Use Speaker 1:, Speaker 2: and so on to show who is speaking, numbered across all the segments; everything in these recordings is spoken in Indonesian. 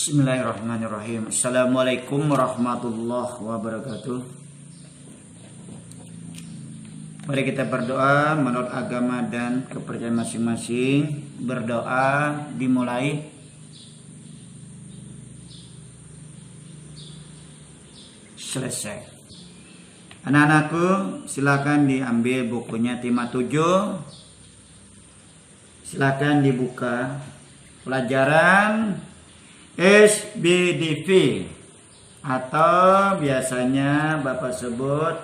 Speaker 1: Bismillahirrahmanirrahim. Assalamualaikum warahmatullahi wabarakatuh. Mari kita berdoa menurut agama dan kepercayaan masing-masing. Berdoa dimulai. Selesai. Anak-anakku, silakan diambil bukunya tema 7. Silakan dibuka. Pelajaran SBDV atau biasanya Bapak sebut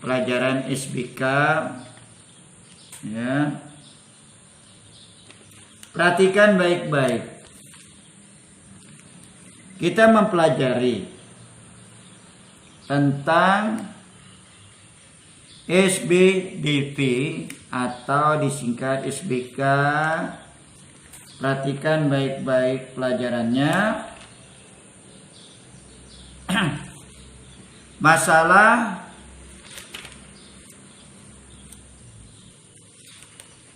Speaker 1: pelajaran SBK, ya. Perhatikan baik-baik. Kita mempelajari tentang SBDV atau disingkat SBK. Perhatikan baik-baik pelajarannya. Masalah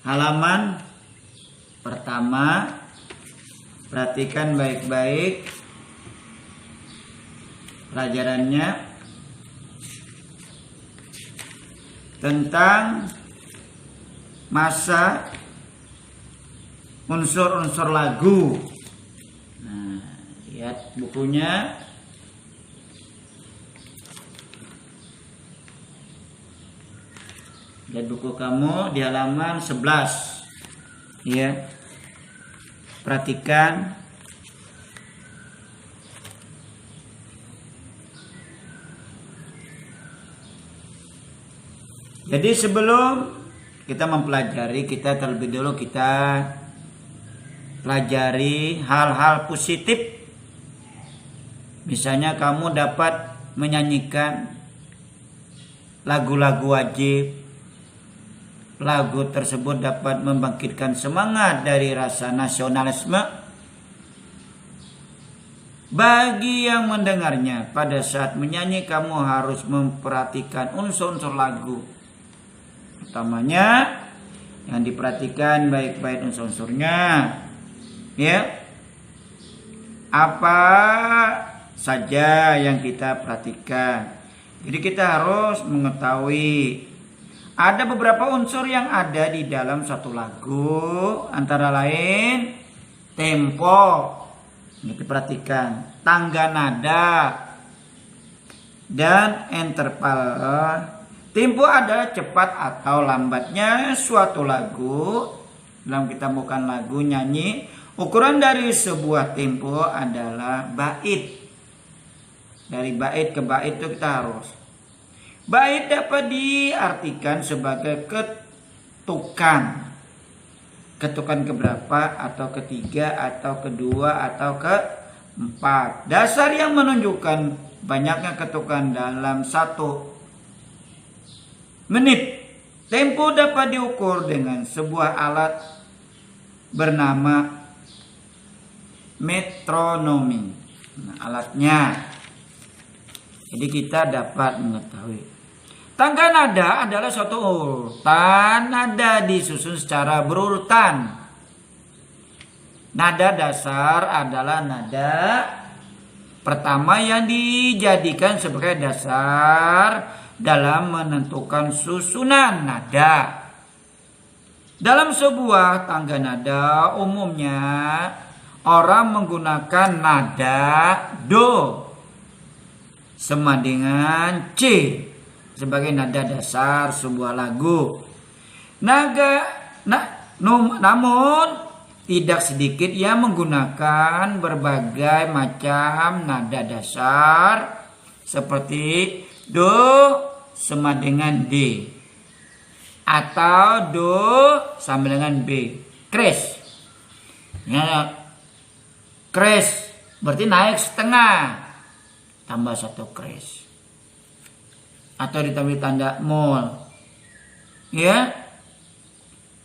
Speaker 1: halaman pertama. Perhatikan baik-baik pelajarannya tentang masa unsur-unsur lagu. Nah, lihat bukunya. Lihat buku kamu di halaman 11. Ya. Perhatikan. Jadi sebelum kita mempelajari, kita terlebih dulu kita pelajari hal-hal positif. Misalnya kamu dapat menyanyikan lagu-lagu wajib. Lagu tersebut dapat membangkitkan semangat dari rasa nasionalisme bagi yang mendengarnya. Pada saat menyanyi kamu harus memperhatikan unsur-unsur lagu. Utamanya yang diperhatikan baik-baik unsur-unsurnya. Ya, apa saja yang kita perhatikan. Jadi kita harus mengetahui ada beberapa unsur yang ada di dalam satu lagu, antara lain tempo, ini diperhatikan, tangga nada, dan interval. Tempo adalah cepat atau lambatnya suatu lagu. Dalam kita bukan lagu nyanyi. Ukuran dari sebuah tempo adalah bait. Dari bait ke bait itu kita harus. Bait dapat diartikan sebagai ketukan. Ketukan keberapa atau ketiga atau kedua atau keempat. Dasar yang menunjukkan banyaknya ketukan dalam 1 menit. Tempo dapat diukur dengan sebuah alat bernama metronomi. Nah, alatnya. Jadi kita dapat mengetahui. Tangga nada adalah suatu urutan nada disusun secara berurutan. Nada dasar adalah nada pertama yang dijadikan sebagai dasar dalam menentukan susunan nada. Dalam sebuah tangga nada umumnya orang menggunakan nada do sama dengan C sebagai nada dasar sebuah lagu. Namun tidak sedikit yang menggunakan berbagai macam nada dasar seperti do sama dengan D atau do sama dengan B. Kres. Ya, kres berarti naik setengah tambah 1 kres atau ditambah tanda mol. Ya.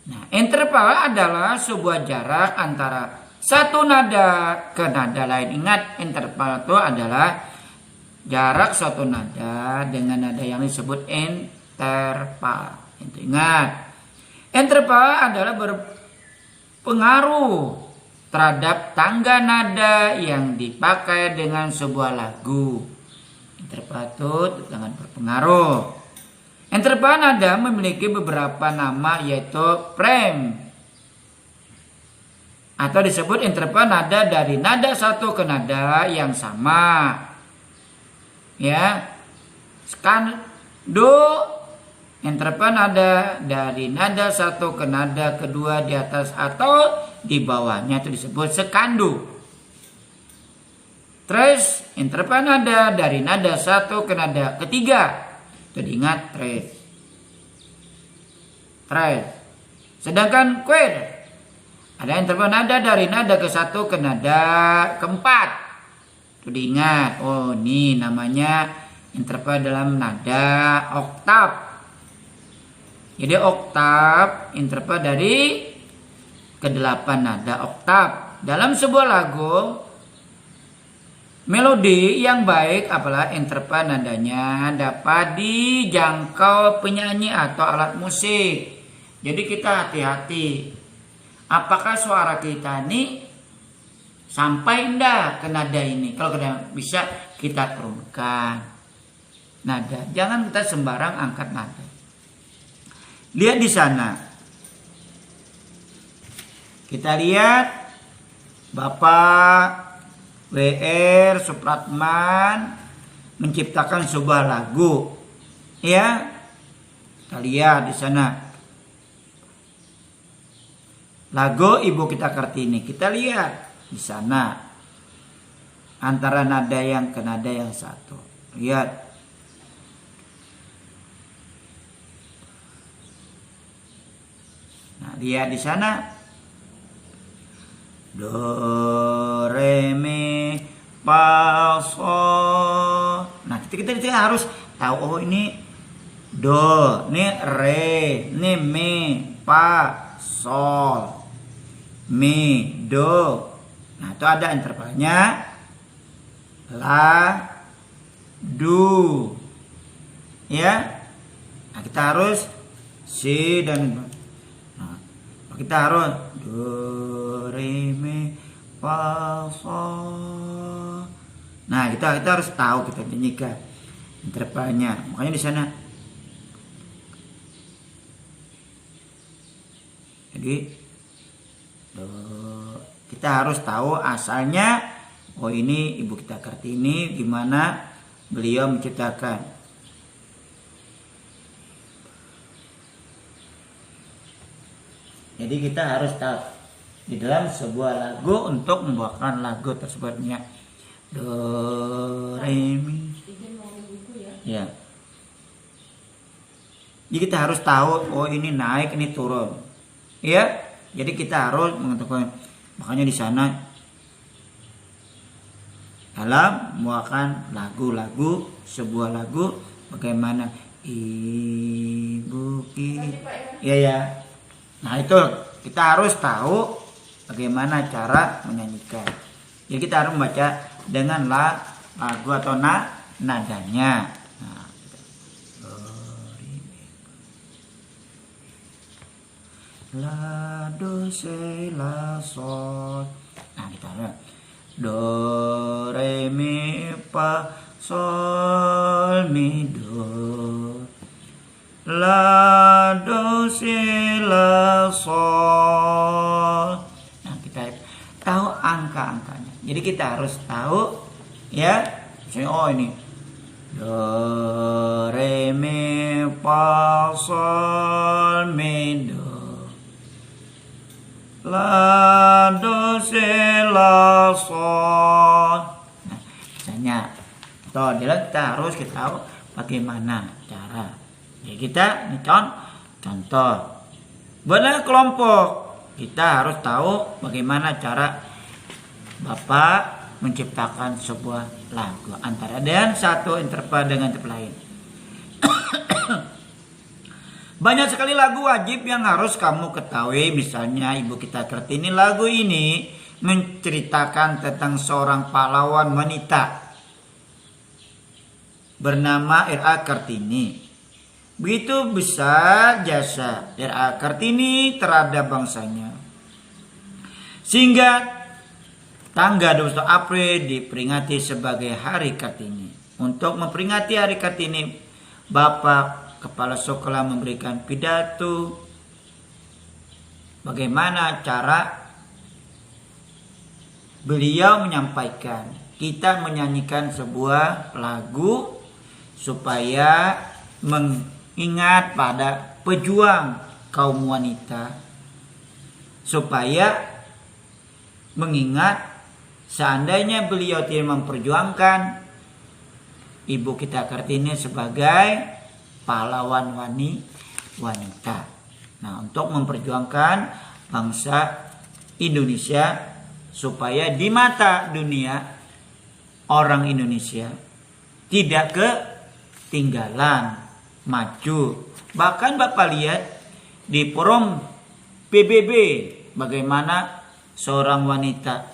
Speaker 1: Nah, interval adalah sebuah jarak antara satu nada ke nada lain. Ingat, interval itu adalah jarak suatu nada dengan nada yang disebut interval. Itu ingat. Interval adalah berpengaruh terhadap tangga nada yang dipakai dengan sebuah lagu. Interpretut dengan berpengaruh. Interval nada memiliki beberapa nama, yaitu frame atau disebut interval nada dari nada satu ke nada yang sama. Ya. Skando, interval nada dari nada satu ke nada kedua di atas atau di bawahnya itu disebut skando. Tres, interval nada dari nada satu ke nada ketiga itu diingat tres. Sedangkan quer ada interval nada dari nada ke satu ke nada keempat itu diingat. Oh, ini namanya interval dalam nada oktav. Jadi oktav interval dari ke-8 nada oktav. Dalam sebuah lagu melodi yang baik apabila interval nadanya dapat dijangkau penyanyi atau alat musik. Jadi kita hati-hati. Apakah suara kita ini sampai enggak ke nada ini? Kalau bisa kita turunkan nada. Jangan kita sembarang angkat nada. Lihat di sana. Kita lihat Bapak W.R. Supratman menciptakan sebuah lagu. Ya. Kita lihat di sana. Lagu Ibu Kita Kartini. Kita lihat di sana. Antara nada yang ke nada yang satu. Lihat. Nah, lihat di sana. Do, re, mi, fa, sol. Nah, kita harus tahu, oh ini do, ini re, ini mi, fa, sol, mi, do. Nah, itu ada intervalnya. La, do. Ya. Nah, kita harus si dan kita harus do, re, mi, fa, sol. Nah, kita harus tahu, kita nyanyikan intervalnya. Makanya di sana. Jadi do, kita harus tahu asalnya. Oh, ini Ibu Kita Kartini gimana beliau menciptakan. Jadi kita harus tahu di dalam sebuah lagu untuk membawakan lagu tersebutnya do, re, mi. Ya. Jadi kita harus tahu, oh ini naik, ini turun. Ya. Jadi kita harus mengetahui. Makanya di sana dalam membawakan lagu-lagu, sebuah lagu bagaimana Ibu kita. Ya. Nah, itu kita harus tahu bagaimana cara menyanyikan. Jadi kita harus membaca dengan lagu atau nadanya. Nah, la, do, se, la, sol. Nah, kita lihat do, re, mi, fa, sol, mi, do. La, do, si, la, sol. Nah, kita tahu angka-angkanya. Jadi kita harus tahu, ya. Misalnya, oh ini do, re, mi, fa, sol, mi, do. La, do, si, la, sol. Nah, misalnya, kita harus kita tahu bagaimana cara. Ya, kita ini contoh. Buatlah kelompok. Kita harus tahu bagaimana cara Bapak menciptakan sebuah lagu antara dan satu interval dengan interval lain. Banyak sekali lagu wajib yang harus kamu ketahui. Misalnya Ibu Kita Kartini, lagu ini menceritakan tentang seorang pahlawan wanita bernama R.A. Kartini. Begitu besar jasa R.A. Kartini terhadap bangsanya, sehingga tanggal 21 April diperingati sebagai Hari Kartini. Untuk memperingati Hari Kartini, Bapak Kepala Sekolah memberikan pidato bagaimana cara beliau menyampaikan. Kita menyanyikan sebuah lagu supaya mengingat pada pejuang kaum wanita, supaya mengingat seandainya beliau tidak memperjuangkan Ibu kita Kartini sebagai pahlawan wanita. Nah, untuk memperjuangkan bangsa Indonesia supaya di mata dunia orang Indonesia tidak ketinggalan, maju. Bahkan Bapak lihat di forum PBB bagaimana seorang wanita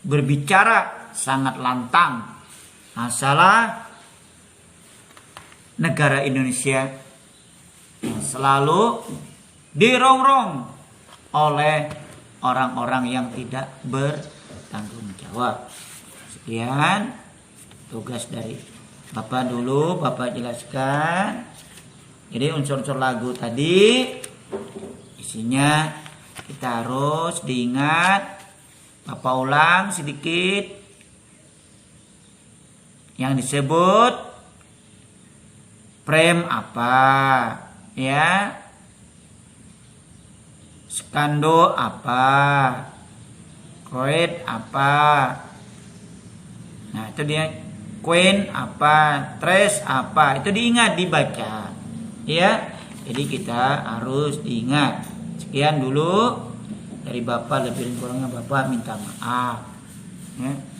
Speaker 1: berbicara sangat lantang masalah negara Indonesia yang selalu dirongrong oleh orang-orang yang tidak bertanggung jawab. Sekian tugas dari Bapak dulu, Bapak jelaskan. Jadi unsur-unsur lagu tadi isinya kita harus diingat. Bapak ulang sedikit. Yang disebut frame apa, ya, skando apa, chord apa. Nah itu dia, queen apa, tres apa, itu diingat, dibaca, ya. Jadi kita harus diingat. Sekian dulu dari Bapak, lebih kurangnya Bapak minta maaf, ya.